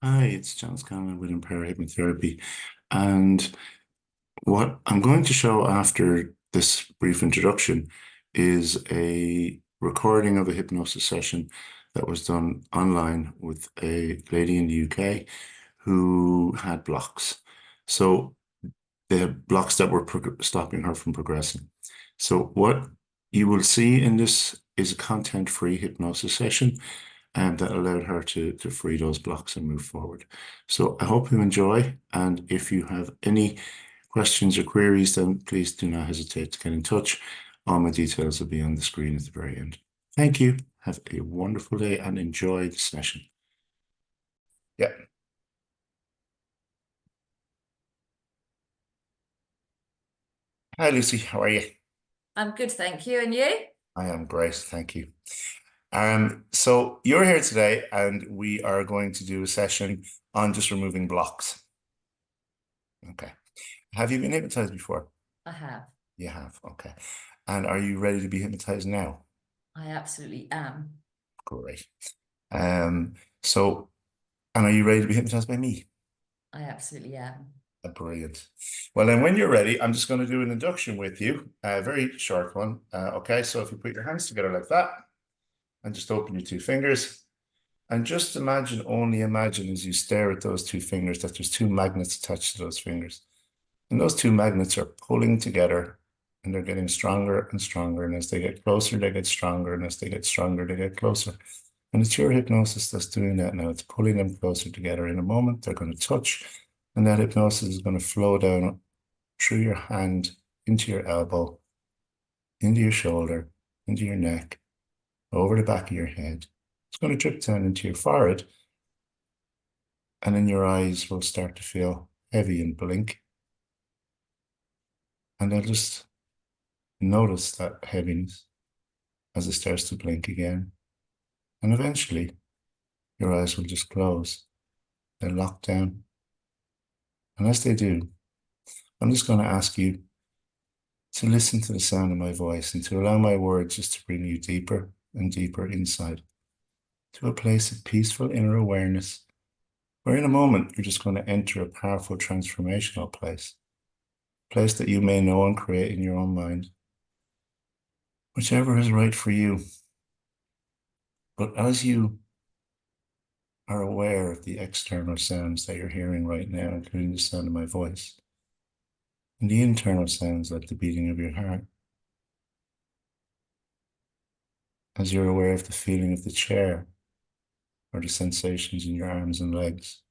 Hi, it's John Scanlon with Empower Hypnotherapy. And what I'm going to show after this brief introduction is a recording of a hypnosis session that was done online with a lady in the UK who had blocks. So they had blocks that were stopping her from progressing. So what you will see in this is a content-free hypnosis session and that allowed her to free those blocks and move forward. So I hope you enjoy, and if you have any questions or queries, then please do not hesitate to get in touch. All my details will be on the screen at the very end. Thank you. Have a wonderful day and enjoy the session. Yeah. Hi, Lucy. How are you? I'm good, thank you. And you? I am great. Thank you. So you're here today, and we are going to do a session on just removing blocks. Okay. Have you been hypnotized before? I have. You have. Okay. And are you ready to be hypnotized now? I absolutely am. Great. Um, so, and are you ready to be hypnotized by me? I absolutely am. Brilliant. Well, then when you're ready, I'm just going to do an induction with you, a very short one. Okay. So if you put your hands together like that and just open your two fingers and just imagine, only imagine as you stare at those two fingers that there's two magnets attached to those fingers. And those two magnets are pulling together and they're getting stronger and stronger. And as they get closer, they get stronger. And as they get stronger, they get closer. And it's your hypnosis that's doing that now. It's pulling them closer together. In a moment, they're going to touch, and that hypnosis is going to flow down through your hand, into your elbow, into your shoulder, into your neck, over the back of your head. It's going to drip down into your forehead, and then your eyes will start to feel heavy and blink. And they'll just notice that heaviness as it starts to blink again. And eventually, your eyes will just close. They'll lock down. And as they do, I'm just going to ask you to listen to the sound of my voice and to allow my words just to bring you deeper and deeper inside to a place of peaceful inner awareness, where in a moment you're just going to enter a powerful transformational place, a place that you may know and create in your own mind, whichever is right for you. But as you are aware of the external sounds that you're hearing right now, including the sound of my voice, and the internal sounds like the beating of your heart, as you're aware of the feeling of the chair or the sensations in your arms and legs,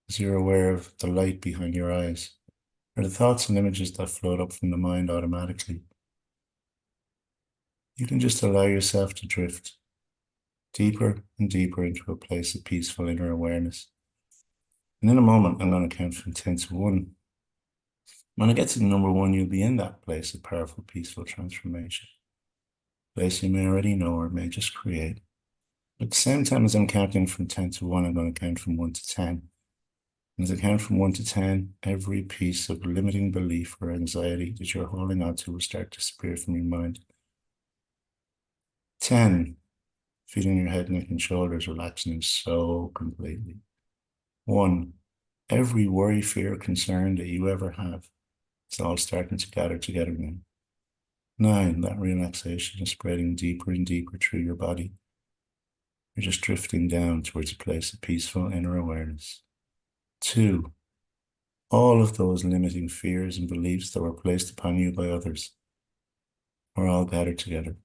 as you're aware of the light behind your eyes, or the thoughts and images that float up from the mind automatically, you can just allow yourself to drift deeper and deeper into a place of peaceful inner awareness. And in a moment, I'm going to count from 10 to 1. When I get to number 1, you'll be in that place of powerful, peaceful transformation. Place you may already know or may just create. At the same time as I'm counting from 10 to 1, I'm going to count from 1 to 10. And as I count from 1 to 10, every piece of limiting belief or anxiety that you're holding on to will start to disappear from your mind. 10, feeling your head, neck, and shoulders relaxing so completely. 1, every worry, fear, concern that you ever have, it's all starting to gather together now. 9, that relaxation is spreading deeper and deeper through your body. You're just drifting down towards a place of peaceful inner awareness. 2, all of those limiting fears and beliefs that were placed upon you by others are all gathered together,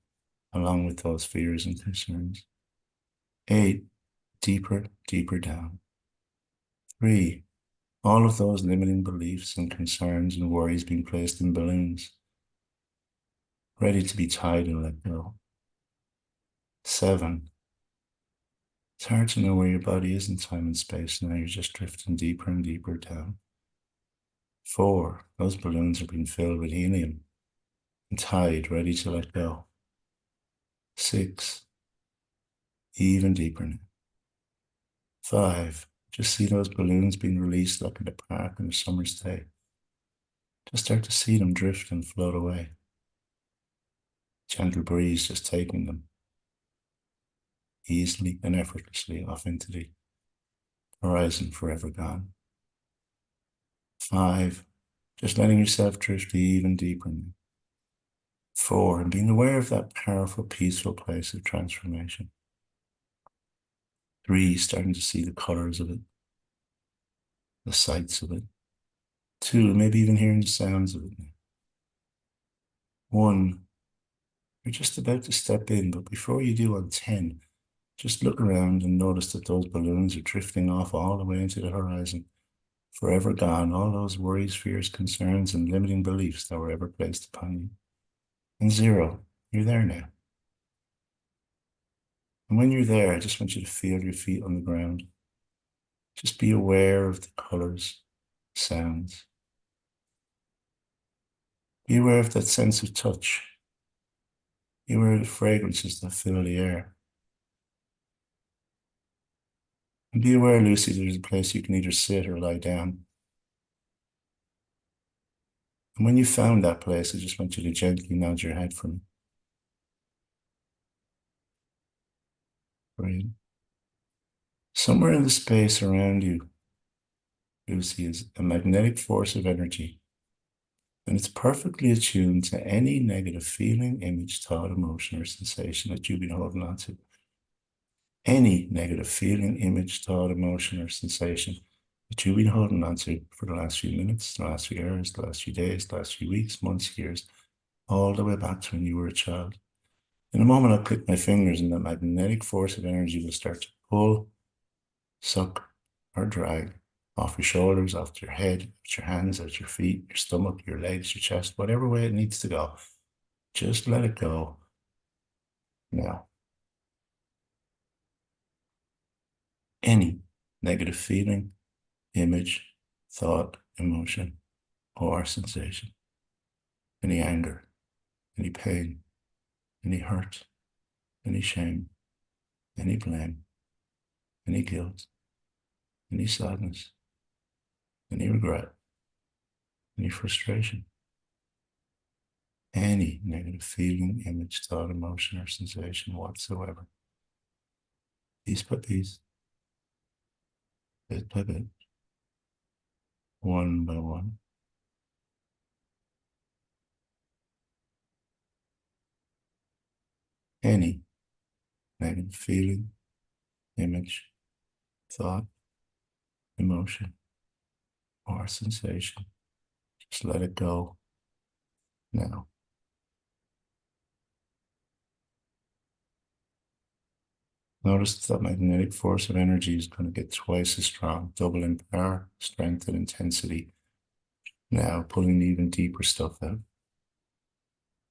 along with those fears and concerns. 8, deeper, deeper down. 3, all of those limiting beliefs and concerns and worries being placed in balloons, ready to be tied and let go. 7, it's hard to know where your body is in time and space now. You're just drifting deeper and deeper down. 4, those balloons are being filled with helium and tied, ready to let go. 6, even deeper now. 5, just see those balloons being released like in the park on a summer's day. Just start to see them drift and float away. Gentle breeze just taking them easily and effortlessly off into the horizon forever gone. 5, just letting yourself drift even deeper. 4, and being aware of that powerful, peaceful place of transformation. 3, starting to see the colors of it, the sights of it. 2, maybe even hearing the sounds of it. 1, you're just about to step in, but before you do on 10, just look around and notice that those balloons are drifting off all the way into the horizon, forever gone, all those worries, fears, concerns, and limiting beliefs that were ever placed upon you. And 0, you're there now. And when you're there, I just want you to feel your feet on the ground. Just be aware of the colors, sounds. Be aware of that sense of touch. Be aware of the fragrances that fill the air. And be aware, Lucy, there's a place you can either sit or lie down. And when you found that place, I just want you to gently nod your head for me. Right. Somewhere in the space around you, Lucy, is a magnetic force of energy, and it's perfectly attuned to any negative feeling, image, thought, emotion, or sensation that you've been holding on to. Any negative feeling, image, thought, emotion, or sensation that you've been holding on to for the last few minutes, the last few hours, the last few days, the last few weeks, months, years, all the way back to when you were a child. In a moment, I'll click my fingers and the magnetic force of energy will start to pull, suck, or drag off your shoulders, off your head, out your hands, out your feet, your stomach, your legs, your chest, whatever way it needs to go. Just let it go now. Any negative feeling, image, thought, emotion, or sensation, any anger, any pain, any hurt, any shame, any blame, any guilt, any sadness, any regret, any frustration, any negative feeling, image, thought, emotion, or sensation whatsoever. Piece by piece, bit by bit, one by one. Any negative feeling, image, thought, emotion, or sensation. Just let it go now. Notice that magnetic force of energy is going to get twice as strong, double in power, strength, and intensity. Now pulling the even deeper stuff out.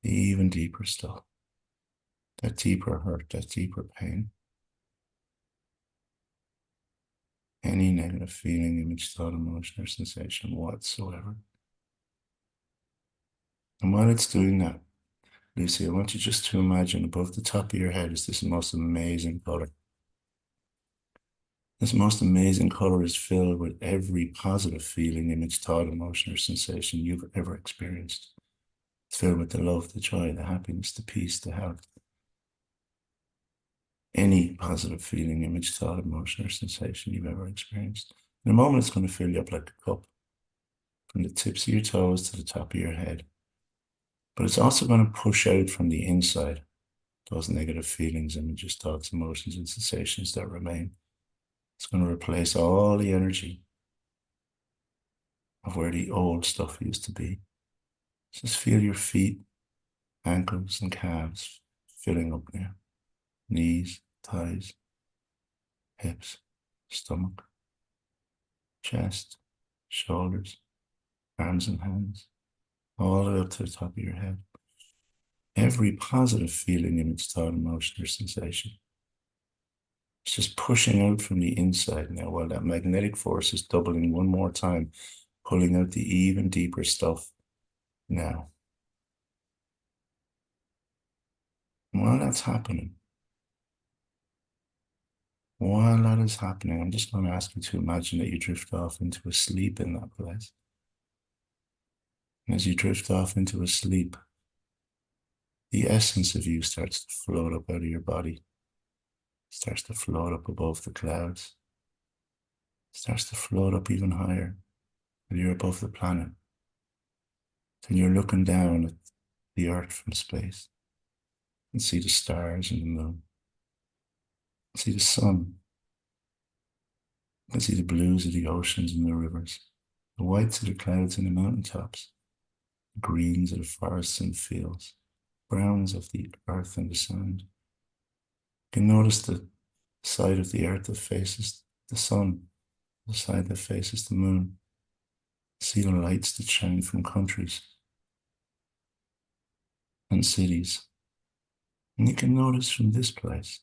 The even deeper stuff. That deeper hurt, that deeper pain. Any negative feeling, image, thought, emotion, or sensation whatsoever. And while it's doing that, Lucy, I want you just to imagine above the top of your head is this most amazing color. This most amazing color is filled with every positive feeling, image, thought, emotion, or sensation you've ever experienced. It's filled with the love, the joy, the happiness, the peace, the health. Any positive feeling, image, thought, emotion, or sensation you've ever experienced. In a moment, it's going to fill you up like a cup, from the tips of your toes to the top of your head. But it's also going to push out from the inside those negative feelings, images, thoughts, emotions, and sensations that remain. It's going to replace all the energy of where the old stuff used to be. Just feel your feet, ankles, and calves filling up now. Knees, thighs, hips, stomach, chest, shoulders, arms and hands, all the way up to the top of your head. Every positive feeling, image, thought, emotion, or sensation. It's just pushing out from the inside now while that magnetic force is doubling one more time, pulling out the even deeper stuff now. And while that's happening, I'm just going to ask you to imagine that you drift off into a sleep in that place. And as you drift off into a sleep, the essence of you starts to float up out of your body, starts to float up above the clouds. starts to float up even higher till you're above the planet. Till you're looking down at the Earth from space and see the stars and the moon, see the sun, and see the blues of the oceans and the rivers, the whites of the clouds and the mountaintops, the greens of the forests and the fields, browns of the earth and the sand. You can notice the side of the earth that faces the sun, the side that faces the moon. See the lights that shine from countries and cities. And you can notice from this place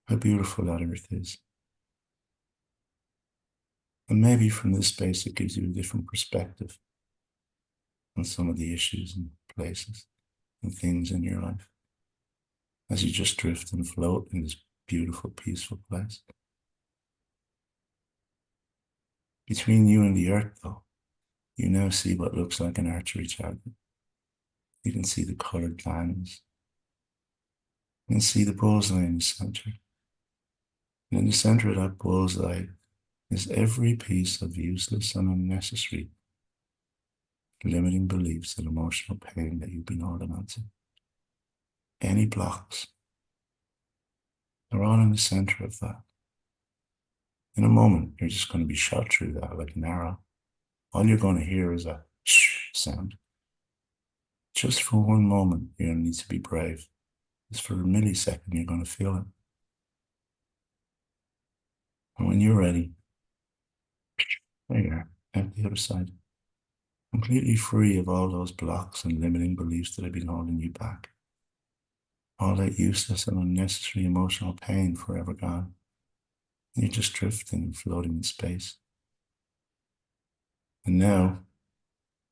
how beautiful that earth is. And maybe from this space, it gives you a different perspective on some of the issues and places and things in your life as you just drift and float in this beautiful, peaceful place. Between you and the earth, though, you now see what looks like an archery target. You can see the colored bands. You can see the bullseye in the center. And in the center of that bullseye is every piece of useless and unnecessary limiting beliefs and emotional pain that you've been holding on to. Any blocks, they're all in the center of that. In a moment, you're just going to be shot through that like an arrow. All you're going to hear is a shh sound. Just for one moment, you're going to need to be brave. Just for a millisecond, you're going to feel it. And when you're ready, there you are, out the other side. Completely free of all those blocks and limiting beliefs that have been holding you back. All that useless and unnecessary emotional pain forever gone. You're just drifting and floating in space. And now,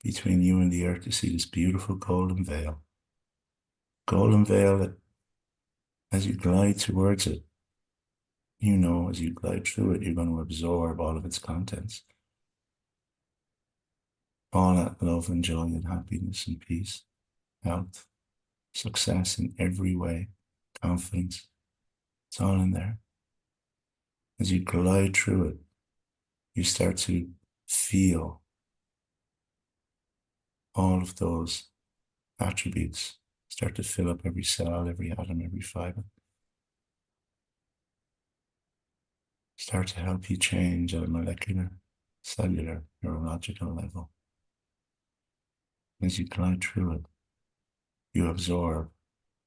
between you and the earth, you see this beautiful golden veil. Golden veil that, as you glide towards it, you know, as you glide through it, you're going to absorb all of its contents. All that love and joy and happiness and peace, health, success in every way, confidence. It's all in there. As you glide through it, you start to feel all of those attributes start to fill up every cell, every atom, every fiber. Start to help you change at a molecular, cellular, neurological level. As you glide through it, you absorb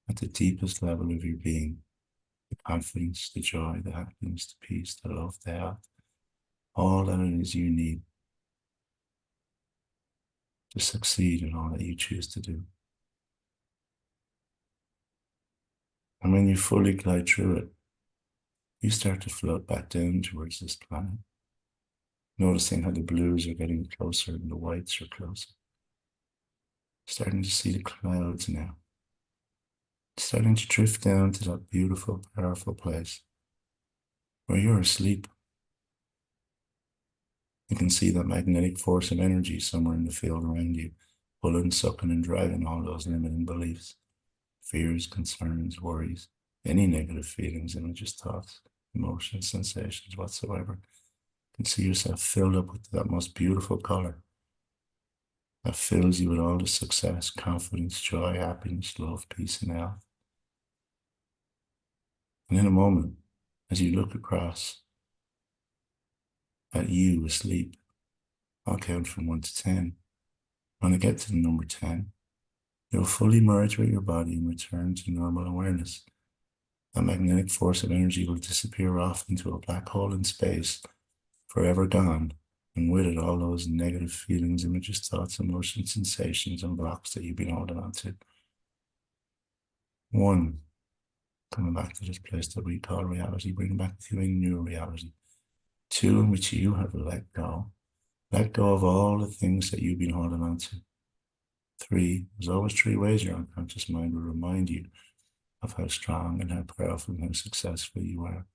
at the deepest level of your being the confidence, the joy, the happiness, the peace, the love, the health, all that it is you need to succeed in all that you choose to do. And when you fully glide through it, you start to float back down towards this planet, noticing how the blues are getting closer and the whites are closer. Starting to see the clouds now. Starting to drift down to that beautiful, powerful place where you're asleep. You can see that magnetic force of energy somewhere in the field around you, pulling, sucking, and driving all those limiting beliefs, fears, concerns, worries, any negative feelings, images, thoughts, emotions, sensations whatsoever. You can see yourself filled up with that most beautiful color that fills you with all the success, confidence, joy, happiness, love, peace, and health. And in a moment, as you look across at you asleep, I'll count from 1 to 10. When I get to the number 10, you'll fully merge with your body and return to normal awareness. That magnetic force of energy will disappear off into a black hole in space, forever gone, and with it all those negative feelings, images, thoughts, emotions, sensations, and blocks that you've been holding on to. 1, coming back to this place that we call reality, bringing back to you a new reality. 2, in which you have let go. Let go of all the things that you've been holding on to. 3, there's always 3 ways your unconscious mind will remind you of how strong and how powerful and how successful you are.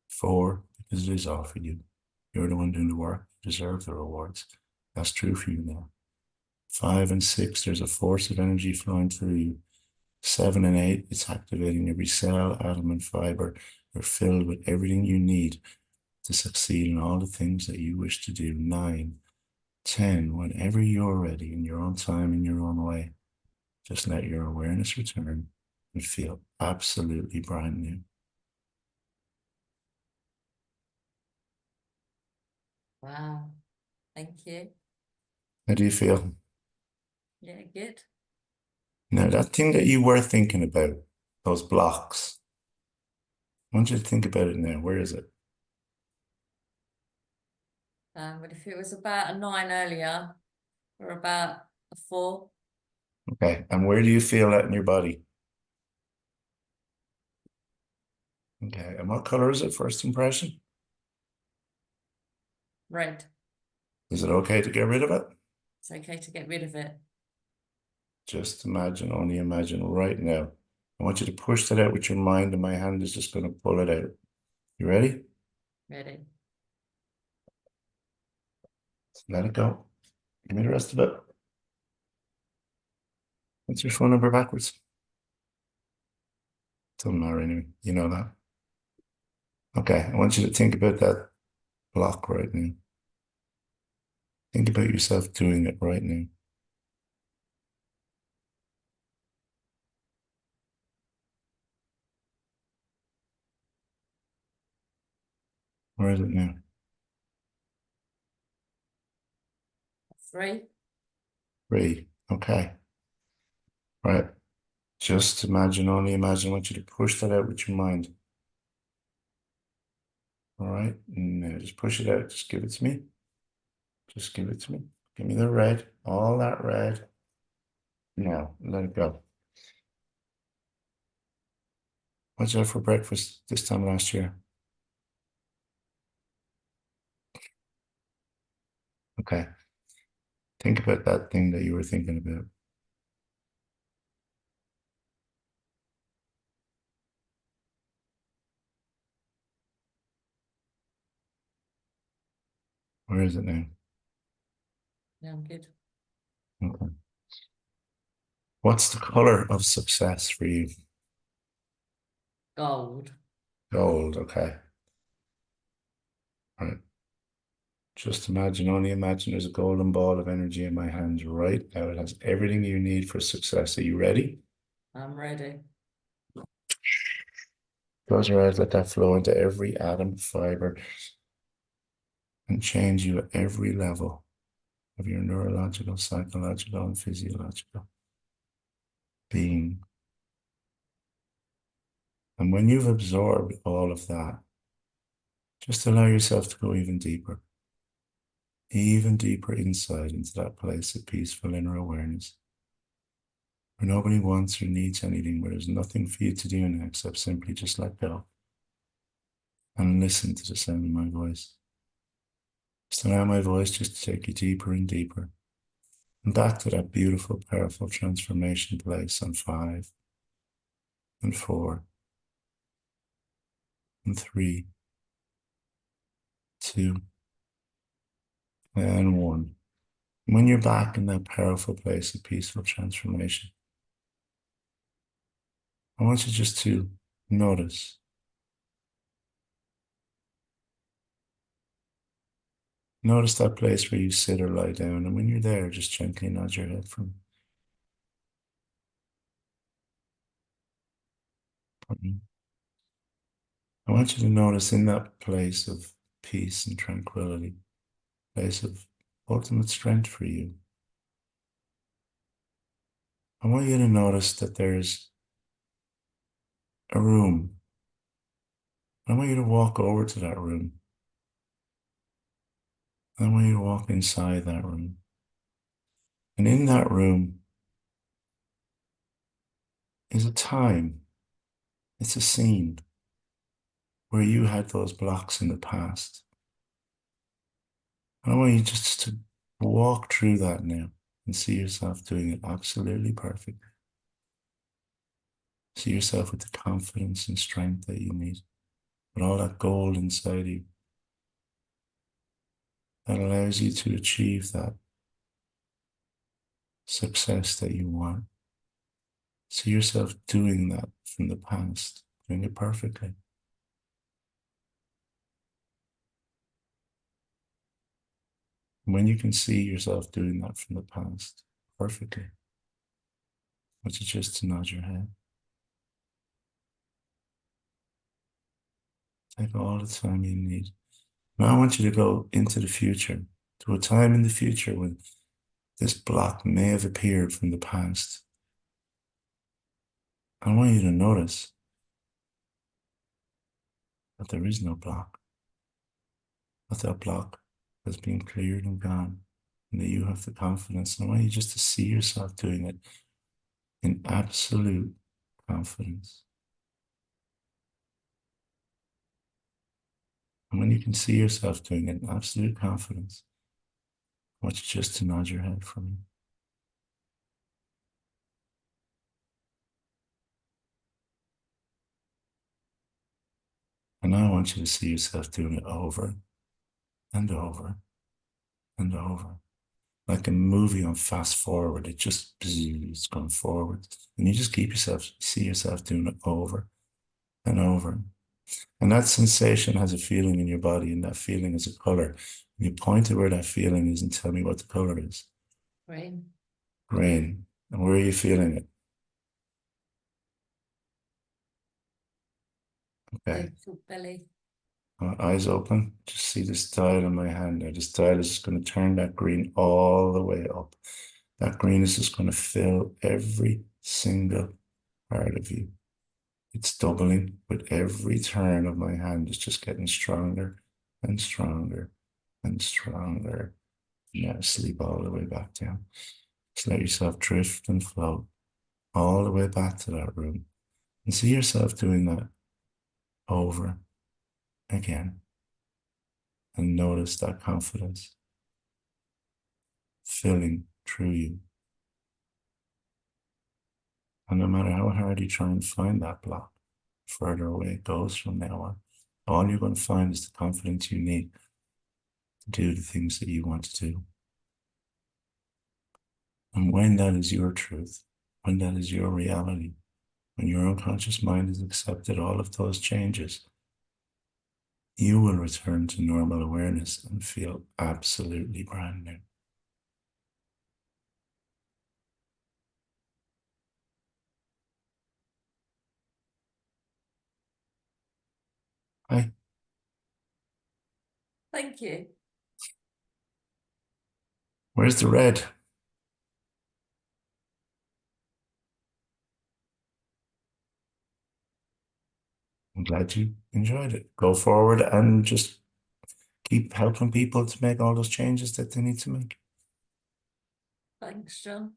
4, because it is all for you. You're the one doing the work, you deserve the rewards. That's true for you now. 5 and 6, there's a force of energy flowing through you. 7 and 8, it's activating every cell, atom, and fiber You're filled with everything you need to succeed in all the things that you wish to do. 9, 10, whenever you're ready, in your own time, in your own way, just let your awareness return and feel absolutely brand new. Wow. Thank you. How do you feel? Yeah, good. Now, that thing that you were thinking about, those blocks, I want you to think about it now. Where is it? But if it was about a 9 earlier, or about a 4, Okay. And where do you feel that in your body? Okay. And what color is it, first impression? red. Is it okay to get rid of it? It's okay to get rid of it. Just imagine, only imagine right now. I want you to push that out with your mind, and my hand is just going to pull it out. You ready? Ready. Let it go. Give me the rest of it. What's your phone number backwards? Doesn't matter anyway. You know that. Okay. I want you to think about that block right now. Think about yourself doing it right now. Where is it now? 3. 3. Okay. Right. Just imagine, only imagine. I want you to push that out with your mind. All right. Now just push it out. Just give it to me. Just give it to me. Give me the red. All that red. Now, let it go. What'd you have for breakfast this time last year? Okay. Think about that thing that you were thinking about. Where is it now? Yeah, I'm good. Okay. What's the color of success for you? Gold. Gold. Okay. All right. Just imagine, only imagine there's a golden ball of energy in my hands right now. It has everything you need for success. Are you ready? I'm ready. Close your eyes, let that flow into every atom, fiber, and change you at every level of your neurological, psychological, and physiological being. And when you've absorbed all of that, just allow yourself to go even deeper inside into that place of peaceful inner awareness, where nobody wants or needs anything, where there's nothing for you to do now except simply just let go and listen to the sound of my voice. Just allow my voice just to take you deeper and deeper and back to that beautiful, powerful transformation place on 5 and 4 and 3, 2, and 1. When you're back in that powerful place of peaceful transformation, I want you just to notice. Notice that place where you sit or lie down, and when you're there, just gently nod your head from. I want you to notice in that place of peace and tranquility, place of ultimate strength for you. I want you to notice that there's a room. I want you to walk over to that room. I want you to walk inside that room. And in that room is a time, it's a scene where you had those blocks in the past. And I want you just to walk through that now and see yourself doing it absolutely perfect. See yourself with the confidence and strength that you need, with all that gold inside you that allows you to achieve that success that you want. See yourself doing that from the past, doing it perfectly. And when you can see yourself doing that from the past perfectly, which is just to nod your head. Take all the time you need. Now I want you to go into the future, to a time in the future when this block may have appeared from the past. I want you to notice that there is no block, that that block has been cleared and gone, and that you have the confidence. And I want you just to see yourself doing it in absolute confidence. And when you can see yourself doing it in absolute confidence, I want you just to nod your head for me. And now I want you to see yourself doing it over and over and over. Like a movie on fast forward, it just it's going forward. And you just see yourself doing it over and over. And that sensation has a feeling in your body, and that feeling is a color. You point to where that feeling is and tell me what the color is. Green. Green. And where are you feeling it? Okay. Little belly. Eyes open. Just see this dial in my hand there. This dial is just going to turn that green all the way up. That green is just going to fill every single part of you. It's doubling with every turn of my hand. It's just getting stronger and stronger and stronger. Now sleep all the way back down. Just let yourself drift and float all the way back to that room. And see yourself doing that over again. And notice that confidence filling through you. And no matter how hard you try and find that block, further away it goes from now on. All you're going to find is the confidence you need to do the things that you want to do. And when that is your truth, when that is your reality, when your unconscious mind has accepted all of those changes, you will return to normal awareness and feel absolutely brand new. Hi, Thank you. where's the red? I'm glad you enjoyed it. Go forward and just keep helping people to make all those changes that they need to make. Thanks, John.